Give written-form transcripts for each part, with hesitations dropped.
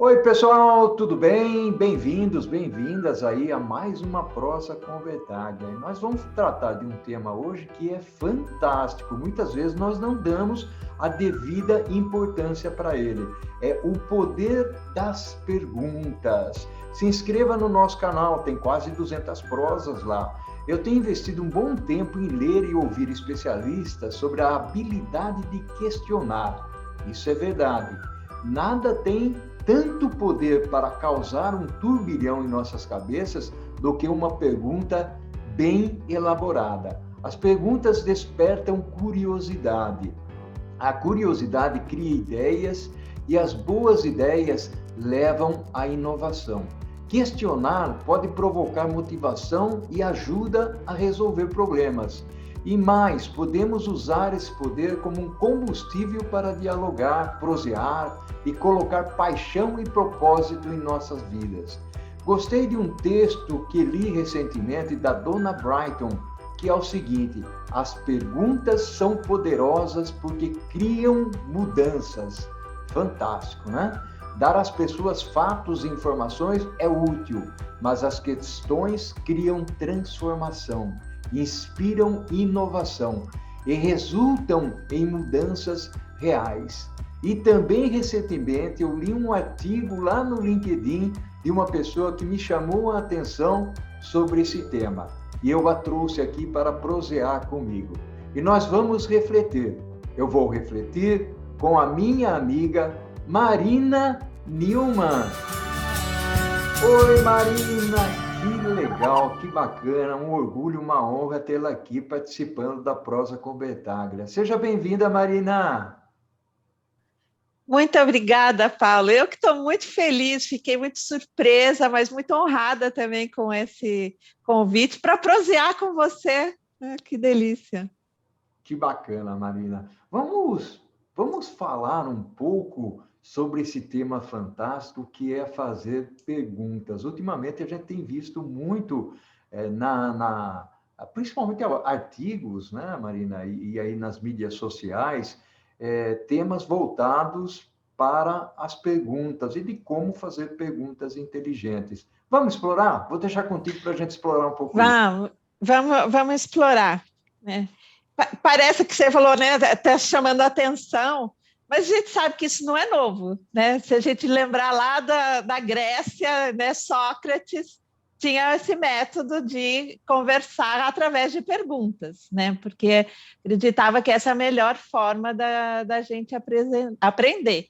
Oi, pessoal, tudo bem? Bem-vindos, bem-vindas aí a mais uma Prosa com Verdade. Nós vamos tratar de um tema hoje que é fantástico. Muitas vezes nós não damos a devida importância para ele. É o poder das perguntas. Se inscreva no nosso canal, tem quase 200 prosas lá. Eu tenho investido um bom tempo em ler e ouvir especialistas sobre a habilidade de questionar. Isso é verdade. Nada tem tanto poder para causar um turbilhão em nossas cabeças do que uma pergunta bem elaborada. As perguntas despertam curiosidade. A curiosidade cria ideias e as boas ideias levam à inovação. Questionar pode provocar motivação e ajuda a resolver problemas. E mais, podemos usar esse poder como um combustível para dialogar, prosear e colocar paixão e propósito em nossas vidas. Gostei de um texto que li recentemente da Donna Brighton, que é o seguinte: as perguntas são poderosas porque criam mudanças. Fantástico, né? Dar às pessoas fatos e informações é útil, mas as questões criam transformação, inspiram inovação e resultam em mudanças reais. E também recentemente eu li um artigo lá no LinkedIn de uma pessoa que me chamou a atenção sobre esse tema. E eu a trouxe aqui para prosear comigo. E nós vamos refletir. Eu vou refletir com a minha amiga Marina Newman. Oi, Marina! Que legal, que bacana, um orgulho, uma honra tê-la aqui participando da Prosa com Bertaglia. Seja bem-vinda, Marina! Muito obrigada, Paulo. Eu que estou muito feliz, fiquei muito surpresa, mas muito honrada também com esse convite para prosear com você. Que delícia. Que bacana, Marina. Vamos falar um pouco sobre esse tema fantástico que é fazer perguntas. Ultimamente a gente tem visto muito principalmente artigos, né, Marina, e aí nas mídias sociais, temas voltados para as perguntas e de como fazer perguntas inteligentes. Vamos explorar? Vou deixar contigo para a gente explorar um pouco isso. Vamos explorar, né? Parece que você falou, né? Está chamando a atenção, mas a gente sabe que isso não é novo, né? Se a gente lembrar lá da Grécia, né? Sócrates tinha esse método de conversar através de perguntas, né? Porque acreditava que essa é a melhor forma da gente aprender.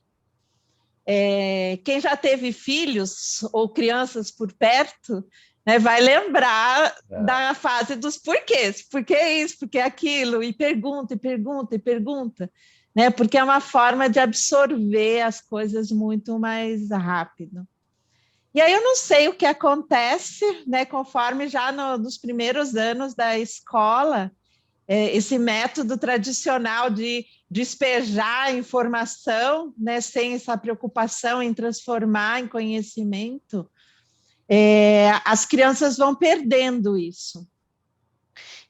Quem já teve filhos ou crianças por perto, né, vai lembrar da fase dos porquês. Por que isso? Por que aquilo? E pergunta, e pergunta, e pergunta. Né? Porque é uma forma de absorver as coisas muito mais rápido. E aí eu não sei o que acontece, né, conforme já nos primeiros anos da escola, esse método tradicional de despejar informação, né, sem essa preocupação em transformar em conhecimento, as crianças vão perdendo isso.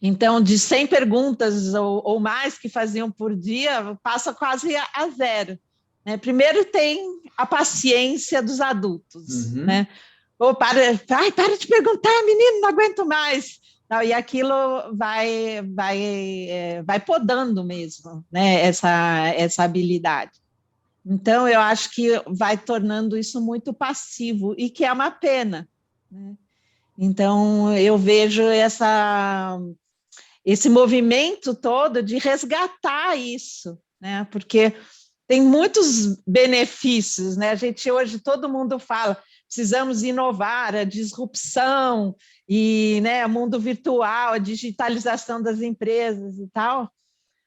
Então, de 100 perguntas ou mais que faziam por dia, passa quase a zero. Né? Primeiro tem a paciência dos adultos. Uhum. Né? Para de perguntar, menino, não aguento mais. Não, e aquilo vai podando mesmo, né, essa habilidade. Então, eu acho que vai tornando isso muito passivo, e que é uma pena. Né? Então, eu vejo esse movimento todo de resgatar isso, né? Porque tem muitos benefícios, né? A gente hoje, todo mundo fala, precisamos inovar, a disrupção e, né, o mundo virtual, a digitalização das empresas e tal,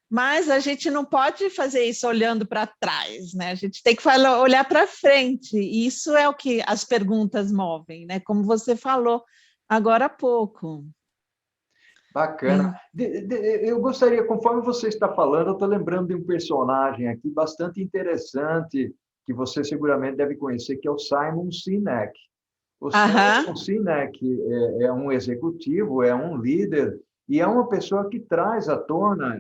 mas a gente não pode fazer isso olhando para trás, né? A gente tem que olhar para frente, e isso é o que as perguntas movem, né? Como você falou agora há pouco. Bacana. Eu gostaria, conforme você está falando, eu estou lembrando de um personagem aqui bastante interessante, que você seguramente deve conhecer, que é o Simon Sinek. O Simon Sinek é um executivo, é um líder, e é uma pessoa que traz à tona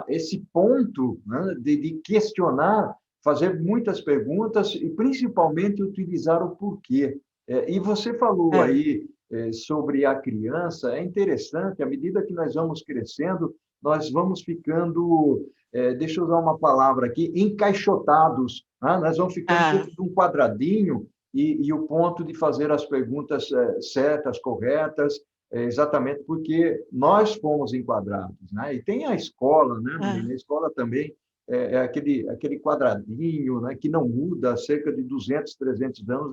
esse ponto, né, de questionar fazer muitas perguntas e, principalmente, utilizar o porquê. E você falou aí sobre a criança, é interessante, à medida que nós vamos crescendo, nós vamos ficando, deixa eu usar uma palavra aqui, encaixotados, né? Nós vamos ficando dentro de um quadradinho e o ponto de fazer as perguntas certas, corretas, exatamente porque nós fomos enquadrados, né? E tem a escola, né? Na escola também é aquele quadradinho, né? Que não muda há cerca de 200, 300 anos,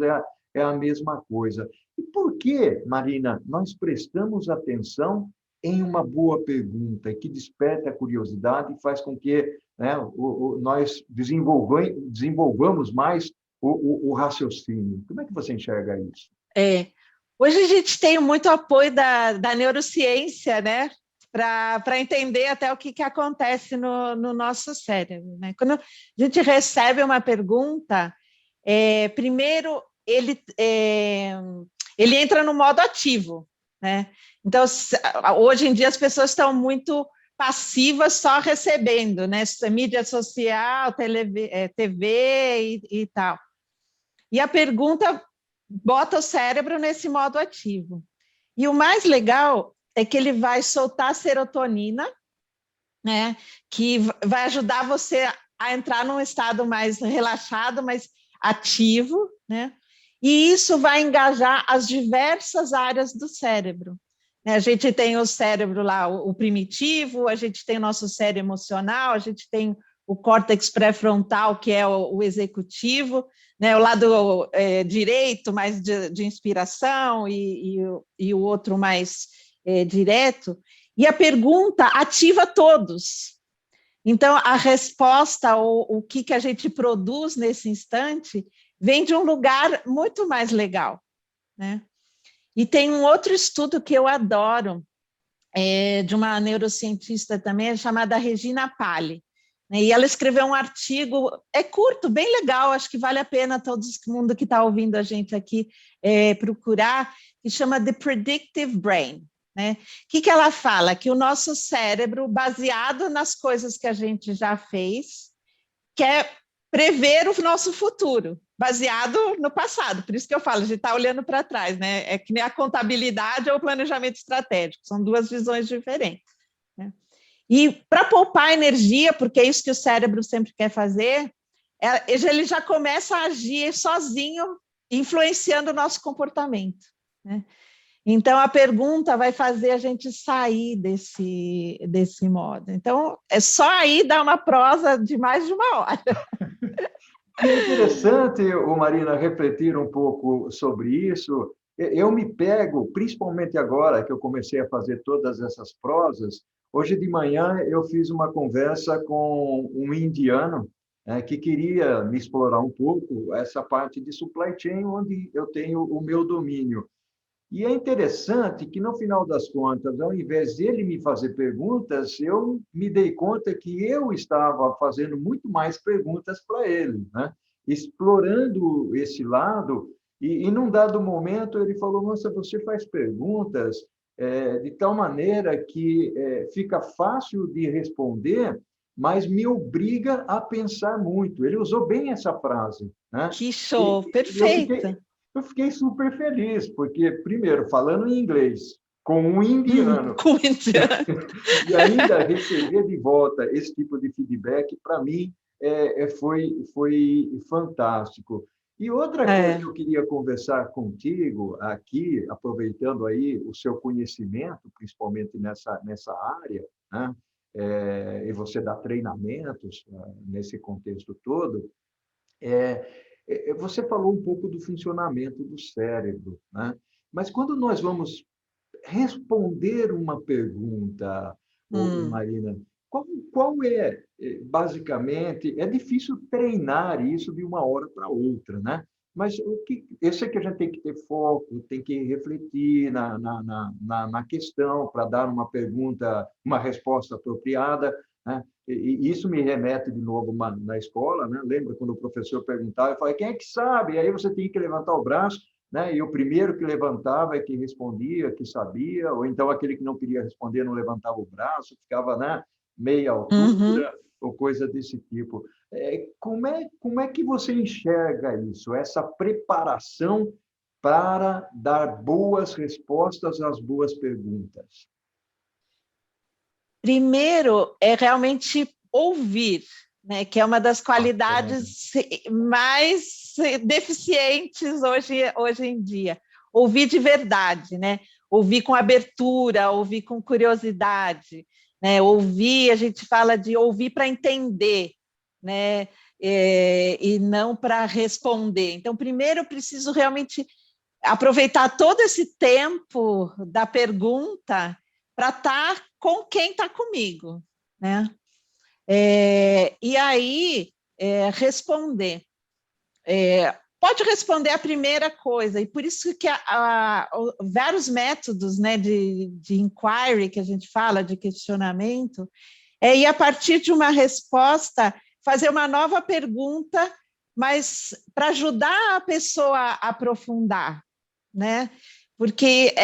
é a mesma coisa. E por que, Marina, nós prestamos atenção em uma boa pergunta que desperta a curiosidade e faz com que, né, nós desenvolvamos mais o raciocínio? Como é que você enxerga isso? Hoje a gente tem muito apoio da neurociência, né? Para entender até o que acontece no nosso cérebro, né? Quando a gente recebe uma pergunta, primeiro ele entra no modo ativo, né? Então, hoje em dia as pessoas estão muito passivas, só recebendo, né? Mídia social, TV e tal. E a pergunta bota o cérebro nesse modo ativo. E o mais legal é que ele vai soltar serotonina, né? Que vai ajudar você a entrar num estado mais relaxado, mais ativo, né? E isso vai engajar as diversas áreas do cérebro. A gente tem o cérebro lá, o primitivo, a gente tem o nosso cérebro emocional, a gente tem o córtex pré-frontal, que é o executivo, né? O lado direito, mais de inspiração, e o outro mais direto. E a pergunta ativa todos. Então, a resposta, o que a gente produz nesse instante, vem de um lugar muito mais legal, né? E tem um outro estudo que eu adoro, de uma neurocientista também, chamada Regina Pali, né? E ela escreveu um artigo, curto, bem legal, acho que vale a pena todo mundo que está ouvindo a gente aqui procurar, que chama The Predictive Brain. Né? O que ela fala? Que o nosso cérebro, baseado nas coisas que a gente já fez, quer prever o nosso futuro, baseado no passado. Por isso que eu falo, a gente está olhando para trás, né? É que nem a contabilidade ou o planejamento estratégico, são duas visões diferentes. Né? E para poupar energia, porque é isso que o cérebro sempre quer fazer, ele já começa a agir sozinho, influenciando o nosso comportamento. Né? Então, a pergunta vai fazer a gente sair desse modo. Então, é só aí dar uma prosa de mais de uma hora. E é interessante, Marina, refletir um pouco sobre isso. Eu me pego, principalmente agora que eu comecei a fazer todas essas prosas, hoje de manhã eu fiz uma conversa com um indiano que queria me explorar um pouco essa parte de supply chain, onde eu tenho o meu domínio. E é interessante que, no final das contas, ao invés de ele me fazer perguntas, eu me dei conta que eu estava fazendo muito mais perguntas para ele, né? Explorando esse lado. E, num dado momento, ele falou, nossa, você faz perguntas de tal maneira que fica fácil de responder, mas me obriga a pensar muito. Ele usou bem essa frase. Né? Que show, perfeita. Eu fiquei super feliz, porque, primeiro, falando em inglês, com um indiano, com indiano. e ainda receber de volta esse tipo de feedback, para mim, foi fantástico. E outra coisa que eu queria conversar contigo aqui, aproveitando aí o seu conhecimento, principalmente nessa área, né? E você dá treinamentos nesse contexto todo, você falou um pouco do funcionamento do cérebro, né? Mas quando nós vamos responder uma pergunta, Marina, qual é, basicamente, é difícil treinar isso de uma hora para outra, né? Mas eu sei que a gente tem que ter foco, tem que refletir na questão para dar uma pergunta, uma resposta apropriada, né? E isso me remete de novo na escola, né? Lembra quando o professor perguntava, eu falei, quem é que sabe? E aí você tinha que levantar o braço, né? E o primeiro que levantava é que respondia, que sabia, ou então aquele que não queria responder não levantava o braço, ficava, né, meia altura, ou coisa desse tipo. Como é que você enxerga isso, essa preparação para dar boas respostas às boas perguntas? Primeiro, é realmente ouvir, né, que é uma das Bacana. qualidades mais deficientes hoje em dia. Ouvir de verdade, né? Ouvir com abertura, ouvir com curiosidade, né? Ouvir, a gente fala de ouvir para entender, né? E não para responder. Então, primeiro eu preciso realmente aproveitar todo esse tempo da pergunta para estar com quem está comigo, né? E aí responder. Pode responder a primeira coisa, e por isso que vários métodos, né, de inquiry, que a gente fala, de questionamento, e a partir de uma resposta, fazer uma nova pergunta, mas para ajudar a pessoa a aprofundar, né? Porque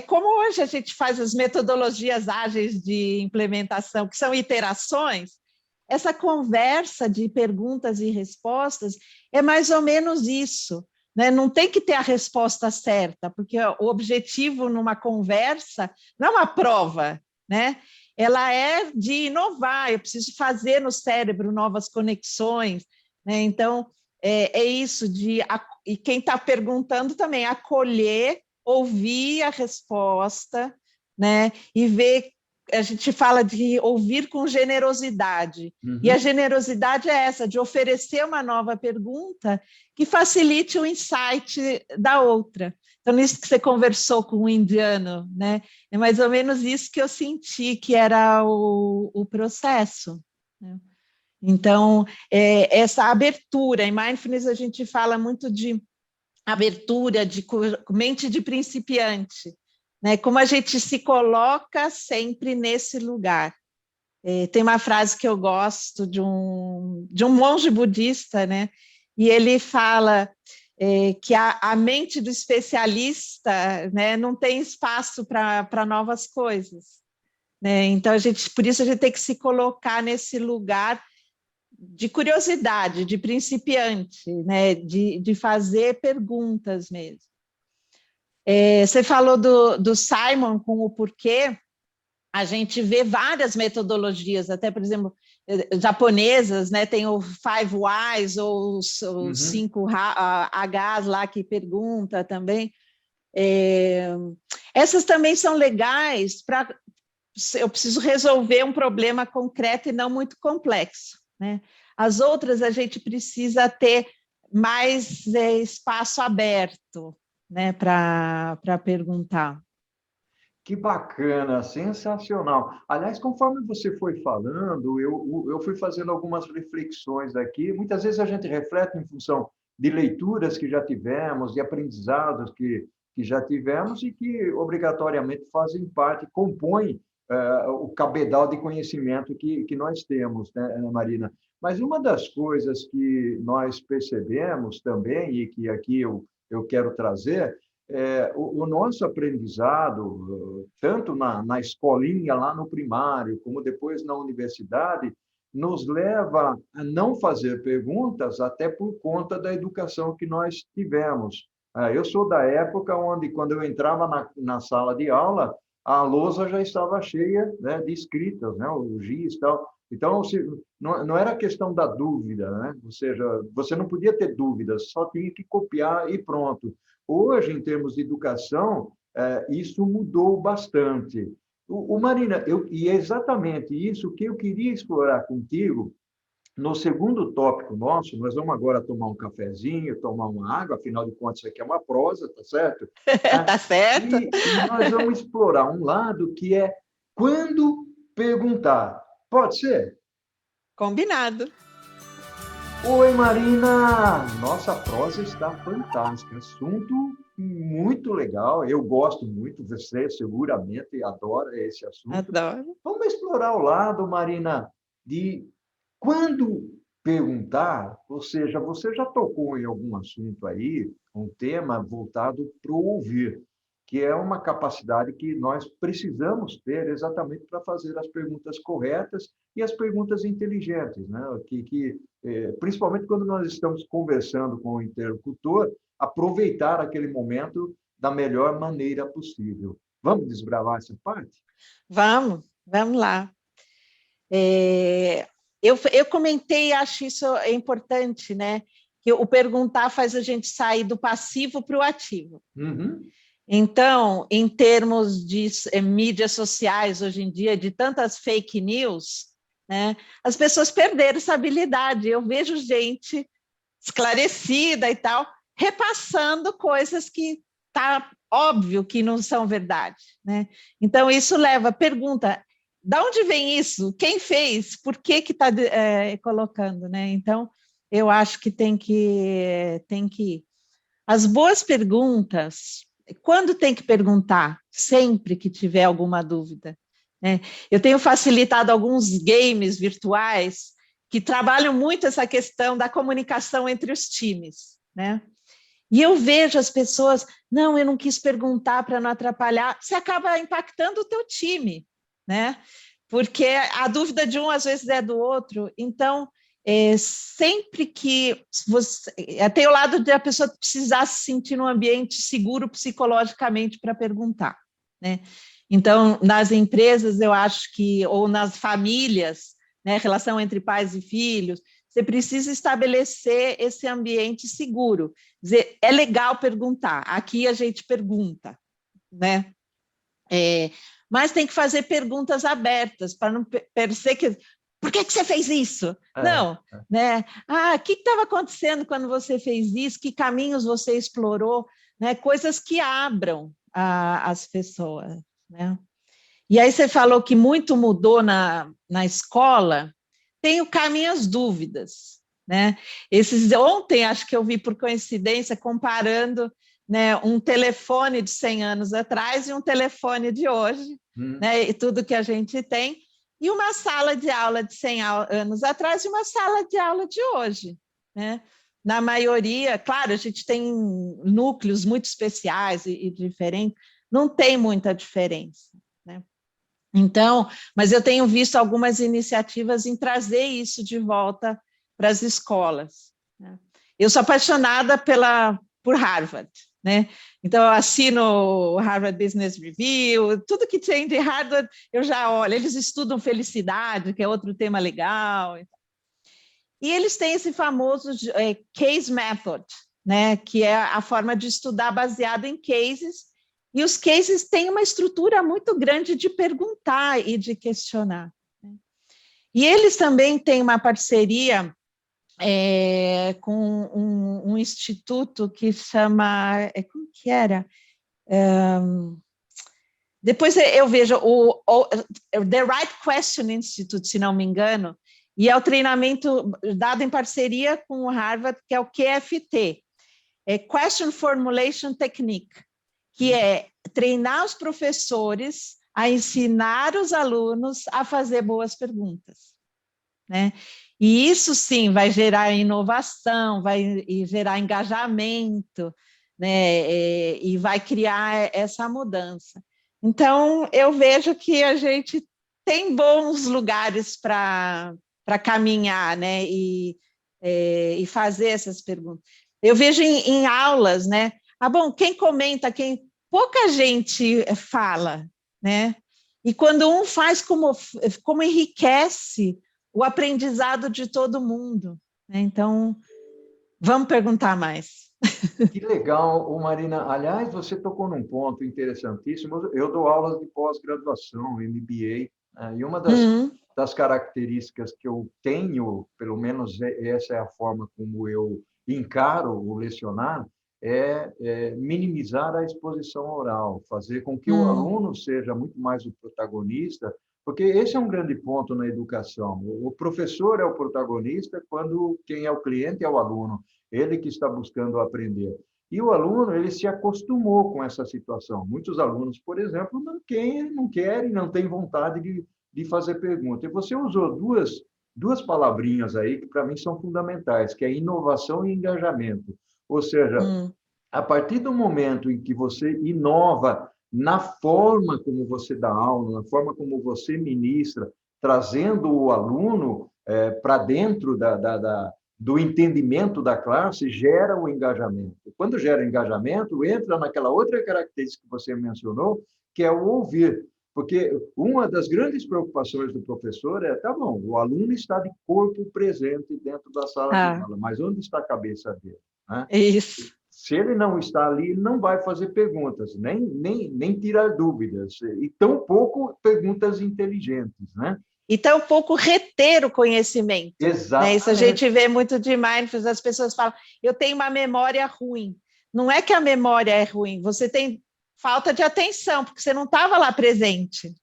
como hoje a gente faz as metodologias ágeis de implementação, que são iterações, essa conversa de perguntas e respostas é mais ou menos isso, né? Não tem que ter a resposta certa, porque o objetivo numa conversa não é uma prova, né? Ela é de inovar, eu preciso fazer no cérebro novas conexões, né? Então, isso e quem está perguntando também, acolher, ouvir a resposta, né? E ver, a gente fala de ouvir com generosidade, e a Uhum. generosidade é essa, de oferecer uma nova pergunta que facilite o insight da outra. Então, nisso que você conversou com o indiano, né? É mais ou menos isso que eu senti que era o processo, né? Então, essa abertura, em mindfulness a gente fala muito de abertura, de mente de principiante, né? Como a gente se coloca sempre nesse lugar. Tem uma frase que eu gosto de um monge budista, né? E ele fala que a mente do especialista, né, não tem espaço para novas coisas, né? Então, por isso a gente tem que se colocar nesse lugar de curiosidade, de principiante, né? De fazer perguntas mesmo. Você falou do Simon com o porquê. A gente vê várias metodologias, até, por exemplo, japonesas, né? Tem o Five Whys ou os Uhum. 5 Hs lá que pergunta também. Essas também são legais para eu preciso resolver um problema concreto e não muito complexo, né? As outras a gente precisa ter mais espaço aberto, né, para perguntar. Que bacana, sensacional. Aliás, conforme você foi falando, eu fui fazendo algumas reflexões aqui. Muitas vezes a gente reflete em função de leituras que já tivemos, de aprendizados que já tivemos e que obrigatoriamente fazem parte, compõem o cabedal de conhecimento que nós temos, né, Ana Marina? Mas uma das coisas que nós percebemos também, e que aqui eu quero trazer, o nosso aprendizado, tanto na escolinha, lá no primário, como depois na universidade, nos leva a não fazer perguntas, até por conta da educação que nós tivemos. Eu sou da época onde, quando eu entrava na sala de aula, a lousa já estava cheia, né, de escritas, né, o giz e tal. Então, não era questão da dúvida, né? Ou seja, você não podia ter dúvidas, só tinha que copiar e pronto. Hoje, em termos de educação, isso mudou bastante. Marina, e é exatamente isso que eu queria explorar contigo no segundo tópico nosso. Nós vamos agora tomar um cafezinho, tomar uma água, afinal de contas, isso aqui é uma prosa, tá certo? Tá certo? E nós vamos explorar um lado que é quando perguntar. Pode ser? Combinado. Oi, Marina! Nossa prosa está fantástica. Assunto muito legal. Eu gosto muito, você seguramente adora esse assunto. Adoro. Vamos explorar o lado, Marina, de quando perguntar, ou seja, você já tocou em algum assunto aí, um tema voltado para o ouvir, que é uma capacidade que nós precisamos ter exatamente para fazer as perguntas corretas e as perguntas inteligentes, né? principalmente quando nós estamos conversando com o interlocutor, aproveitar aquele momento da melhor maneira possível. Vamos desbravar essa parte? Vamos lá. Eu comentei, acho isso importante, né? Que o perguntar faz a gente sair do passivo para o ativo. Uhum. Então, em termos de mídias sociais hoje em dia, de tantas fake news, né, as pessoas perderam essa habilidade. Eu vejo gente esclarecida e tal, repassando coisas que está óbvio que não são verdade, né? Então, isso leva a pergunta, de onde vem isso? Quem fez? Por que está colocando, né? Então, eu acho que tem que... As boas perguntas, quando tem que perguntar? Sempre que tiver alguma dúvida, né? Eu tenho facilitado alguns games virtuais que trabalham muito essa questão da comunicação entre os times, né? E eu vejo as pessoas, não, eu não quis perguntar para não atrapalhar, você acaba impactando o teu time, né? Porque a dúvida de um, às vezes, é do outro. Então, sempre que você... Tem o lado de a pessoa precisar se sentir num ambiente seguro psicologicamente para perguntar, né? Então, nas empresas, eu acho que, ou nas famílias, né, relação entre pais e filhos, você precisa estabelecer esse ambiente seguro. Dizer, é legal perguntar, aqui a gente pergunta, né? Mas tem que fazer perguntas abertas, para não parecer que... Por que você fez isso? Não, né? O que estava acontecendo quando você fez isso? Que caminhos você explorou? Né? Coisas que abram as pessoas, né? E aí você falou que muito mudou na escola. Tem o caminho às dúvidas, né? Ontem, acho que eu vi por coincidência, comparando, né, um telefone de 100 anos atrás e um telefone de hoje, né, e tudo que a gente tem, e uma sala de aula de 100 anos atrás e uma sala de aula de hoje, né? Na maioria, claro, a gente tem núcleos muito especiais e diferentes, não tem muita diferença, né? Então, mas eu tenho visto algumas iniciativas em trazer isso de volta para as escolas, né? Eu sou apaixonada por Harvard, né? Então, eu assino o Harvard Business Review, tudo que tem de Harvard eu já olho. Eles estudam felicidade, que é outro tema legal. E eles têm esse famoso case method, né? Que é a forma de estudar baseada em cases. E os cases têm uma estrutura muito grande de perguntar e de questionar, né? E eles também têm uma parceria com um instituto que chama... Como que era? Depois eu vejo o The Right Question Institute, se não me engano, e é o treinamento dado em parceria com o Harvard, que é o QFT, Question Formulation Technique, que é treinar os professores a ensinar os alunos a fazer boas perguntas, né? E isso, sim, vai gerar inovação, vai gerar engajamento, né? E vai criar essa mudança. Então, eu vejo que a gente tem bons lugares para caminhar, né? E fazer essas perguntas. Eu vejo em aulas, né? Bom, quem comenta, pouca gente fala, né? E quando um faz, como enriquece o aprendizado de todo mundo, né? Então, vamos perguntar mais. Que legal, Marina. Aliás, você tocou num ponto interessantíssimo. Eu dou aulas de pós-graduação, MBA, né? E uma das características que eu tenho, pelo menos essa é a forma como eu encaro o lecionar, é minimizar a exposição oral, fazer com que o aluno seja muito mais o protagonista, porque esse é um grande ponto na educação. O professor é o protagonista quando quem é o cliente é o aluno, ele que está buscando aprender. E o aluno, ele se acostumou com essa situação. Muitos alunos, por exemplo, não querem, não têm vontade de fazer pergunta. E você usou duas palavrinhas aí que, para mim, são fundamentais, que é inovação e engajamento. Ou seja, a partir do momento em que você inova na forma como você dá aula, na forma como você ministra, trazendo o aluno, para dentro do entendimento da classe, gera o engajamento. Quando gera engajamento, entra naquela outra característica que você mencionou, que é o ouvir. Porque uma das grandes preocupações do professor é, tá bom, o aluno está de corpo presente dentro da sala de aula, mas onde está a cabeça dele? Né? Isso. Se ele não está ali, ele não vai fazer perguntas, nem tirar dúvidas, e tampouco perguntas inteligentes, né? E tampouco reter o conhecimento. Exatamente. Né? Isso a gente vê muito de mindfulness, as pessoas falam, eu tenho uma memória ruim. Não é que a memória é ruim, você tem falta de atenção, porque você não estava lá presente.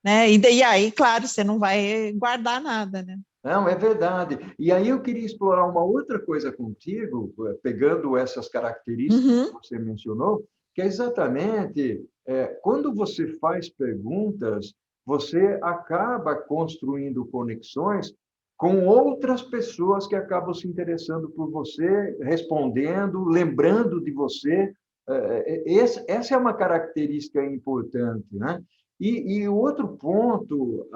Né? E aí, claro, você não vai guardar nada, né? Não, é verdade. E aí eu queria explorar uma outra coisa contigo, pegando essas características que você mencionou, que é exatamente quando você faz perguntas, você acaba construindo conexões com outras pessoas que acabam se interessando por você, respondendo, lembrando de você. Essa é uma característica importante, né? E o outro ponto,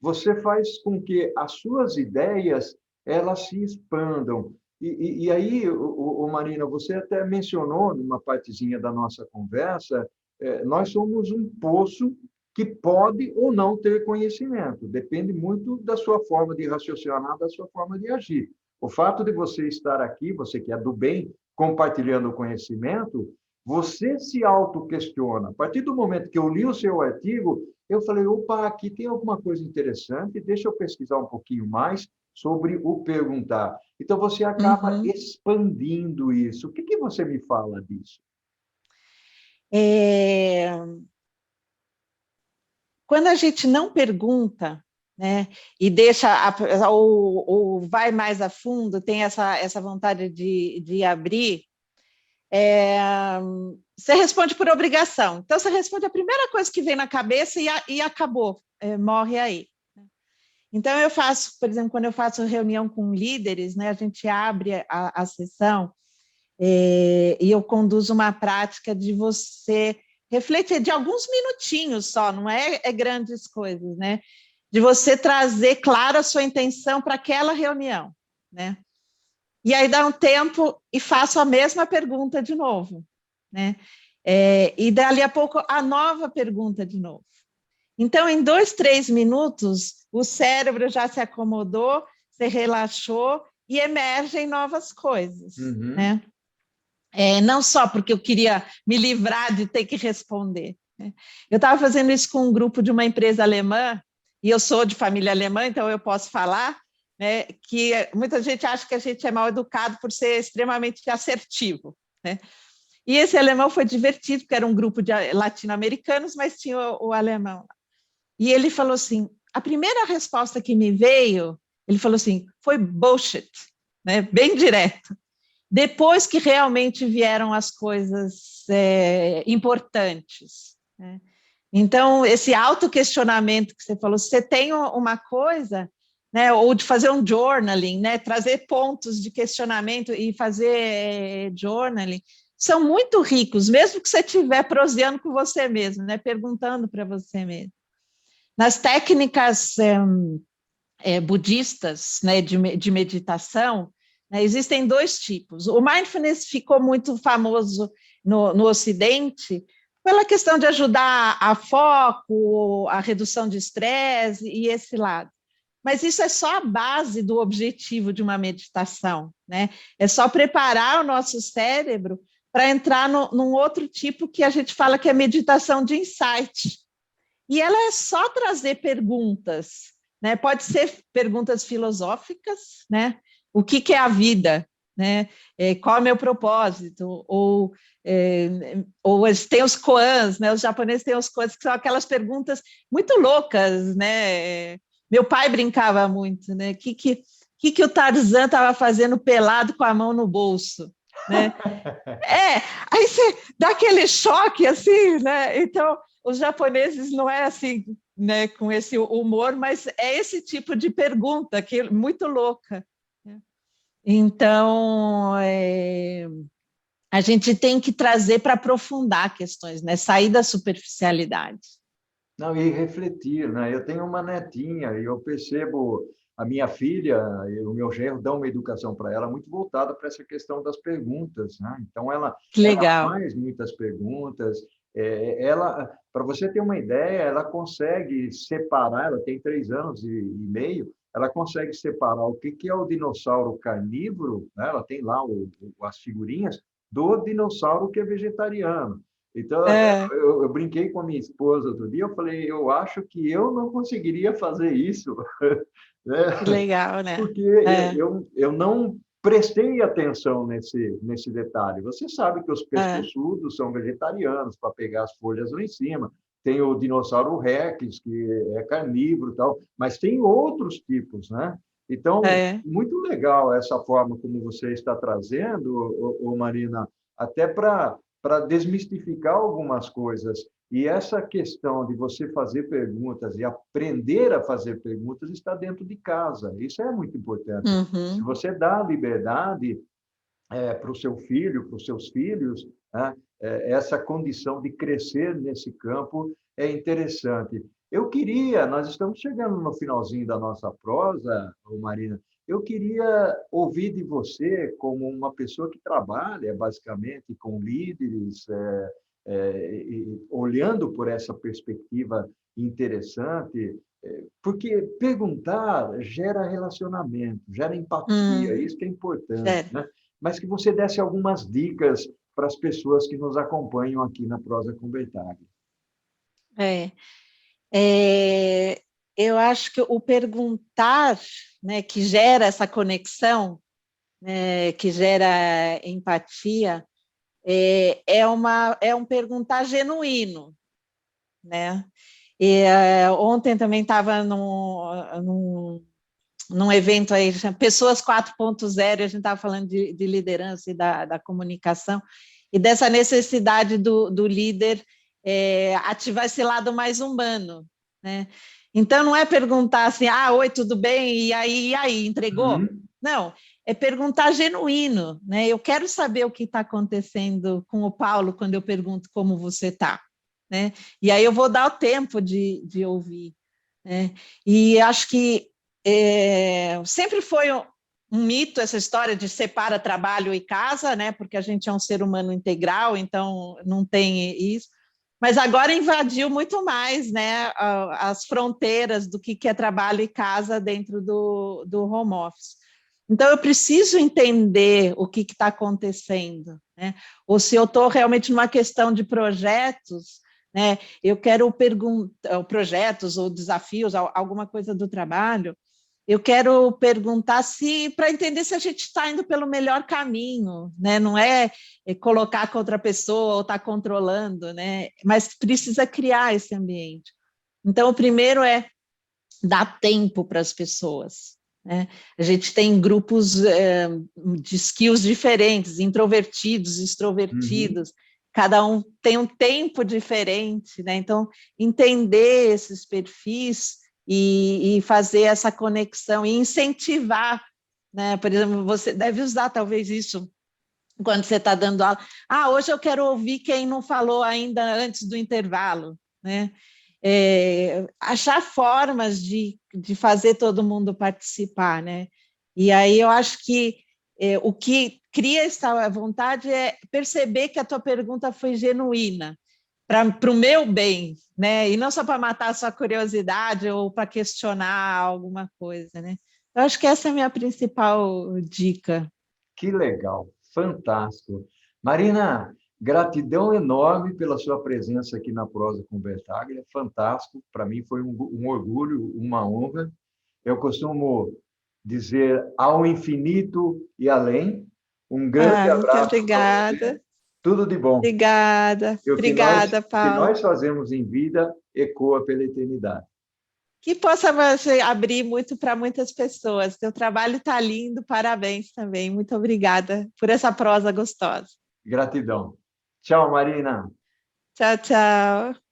você faz com que as suas ideias elas se expandam. E aí, Marina, você até mencionou numa partezinha da nossa conversa, nós somos um poço que pode ou não ter conhecimento. Depende muito da sua forma de raciocinar, da sua forma de agir. O fato de você estar aqui, você que é do bem, compartilhando o conhecimento, você se auto-questiona. A partir do momento que eu li o seu artigo, eu falei, opa, aqui tem alguma coisa interessante, deixa eu pesquisar um pouquinho mais sobre o perguntar. Então, você acaba expandindo isso. O que você me fala disso? Quando a gente não pergunta, né, e deixa, ou vai mais a fundo, tem essa vontade de abrir, você responde por obrigação. Então, você responde a primeira coisa que vem na cabeça e acabou, morre aí. Então, eu faço, por exemplo, quando eu faço reunião com líderes, né, a gente abre a sessão e eu conduzo uma prática de você refletir de alguns minutinhos só, não é grandes coisas, né? De você trazer claro a sua intenção para aquela reunião, né? E aí dá um tempo e faço a mesma pergunta de novo, né? E dali a pouco a nova pergunta de novo. Então, em 2, 3 minutos, o cérebro já se acomodou, se relaxou e emergem novas coisas, né? Não só porque eu queria me livrar de ter que responder. Né? Eu estava fazendo isso com um grupo de uma empresa alemã, e eu sou de família alemã, então eu posso falar, né, que muita gente acha que a gente é mal educado por ser extremamente assertivo. Né? E esse alemão foi divertido, porque era um grupo de latino-americanos, mas tinha o alemão. E ele falou assim, a primeira resposta que me veio, ele falou assim, foi bullshit, né, bem direto. Depois que realmente vieram as coisas importantes. Né? Então, esse autoquestionamento que você falou, se você tem uma coisa, né, ou de fazer um journaling, né, trazer pontos de questionamento e fazer journaling, são muito ricos, mesmo que você estiver proseando com você mesmo, né, perguntando para você mesmo. Nas técnicas budistas, né, de meditação, né, existem 2 tipos. O mindfulness ficou muito famoso no Ocidente pela questão de ajudar a foco, a redução de estresse e esse lado. Mas isso é só a base do objetivo de uma meditação, né? É só preparar o nosso cérebro para entrar num outro tipo que a gente fala que é meditação de insight. E ela é só trazer perguntas, né? Pode ser perguntas filosóficas, né? O que é a vida? Né? Qual é o meu propósito? Ou tem os koans, né? Os japoneses têm os koans, que são aquelas perguntas muito loucas, né? Meu pai brincava muito, né? O que o Tarzan estava fazendo pelado com a mão no bolso? Né? Aí você dá aquele choque, assim, né? Então, os japoneses não é assim, né, com esse humor, mas é esse tipo de pergunta que é muito louca. Então, a gente tem que trazer para aprofundar questões, né? Sair da superficialidade. Não, e refletir, né? Eu tenho uma netinha e eu percebo a minha filha e o meu genro dão uma educação para ela muito voltada para essa questão das perguntas, né? Então, Que ela legal. faz muitas perguntas. Para você ter uma ideia, ela consegue separar, ela tem 3 anos e meio, ela consegue separar o que é o dinossauro carnívoro, né? Ela tem lá as figurinhas, do dinossauro que é vegetariano. Então, É, eu brinquei com a minha esposa outro dia, eu falei, eu acho que eu não conseguiria fazer isso, que né? legal, né? Porque É, eu não prestei atenção nesse detalhe. Você sabe que os é, pescoçudos são vegetarianos, para pegar as folhas lá em cima. Tem o dinossauro Rex, que é carnívoro e tal, mas tem outros tipos, né? Então, é. muito legal essa forma como você está trazendo, Marina, até para desmistificar algumas coisas. E essa questão de você fazer perguntas e aprender a fazer perguntas está dentro de casa. Isso é muito importante. Se Uhum. você dá liberdade para o seu filho, para os seus filhos, né, essa condição de crescer nesse campo é interessante. Nós estamos chegando no finalzinho da nossa prosa, Marina, eu queria ouvir de você, como uma pessoa que trabalha basicamente com líderes, olhando por essa perspectiva interessante, porque perguntar gera relacionamento, gera empatia, Hum, isso que é importante, sério. né? Mas que você desse algumas dicas para as pessoas que nos acompanham aqui na Prosa com Bertaglia. É. É, eu acho que o perguntar, né, que gera essa conexão, né, que gera empatia, é um perguntar genuíno, né? Ontem também estava num evento aí, Pessoas 4.0, a gente estava falando de liderança e da comunicação, e dessa necessidade do líder ativar esse lado mais humano, né? Então, não é perguntar assim, oi, tudo bem? E aí, entregou? Uhum. Não, é perguntar genuíno, né? Eu quero saber o que está acontecendo com o Paulo quando eu pergunto como você está, né? E aí eu vou dar o tempo de ouvir, né? E acho que sempre foi um mito essa história de separa trabalho e casa, né? Porque a gente é um ser humano integral, então não tem isso. Mas agora invadiu muito mais, né, as fronteiras do que é trabalho e casa dentro do home office. Então, eu preciso entender o que está acontecendo, né? Ou se eu estou realmente numa questão de projetos, né? Eu quero perguntar projetos ou desafios, alguma coisa do trabalho. Eu quero perguntar se para entender se a gente está indo pelo melhor caminho, né? Não é colocar com outra pessoa ou estar controlando, né? Mas precisa criar esse ambiente. Então, o primeiro é dar tempo para as pessoas, né? A gente tem grupos de skills diferentes, introvertidos, Uhum. extrovertidos, cada um tem um tempo diferente, né? Então, entender esses perfis e fazer essa conexão e incentivar, né? Por exemplo, você deve usar talvez isso quando você está dando aula. Hoje eu quero ouvir quem não falou ainda antes do intervalo, né? Achar formas de fazer todo mundo participar, né? E aí eu acho que o que cria essa vontade é perceber que a tua pergunta foi genuína, para o meu bem, né? E não só para matar a sua curiosidade ou para questionar alguma coisa, né? Eu acho que essa é a minha principal dica. Que legal, fantástico. Marina, gratidão enorme pela sua presença aqui na Prosa com Bertaglia, fantástico. Para mim foi um orgulho, uma honra. Eu costumo dizer ao infinito e além. Um grande Muito abraço para você. obrigada. Tudo de bom. Obrigada. E Obrigada, o que Paulo. nós fazemos em vida ecoa pela eternidade. Que possa você abrir muito para muitas pessoas. Seu trabalho está lindo, parabéns também. Muito obrigada por essa prosa gostosa. Gratidão. Tchau, Marina. Tchau, tchau.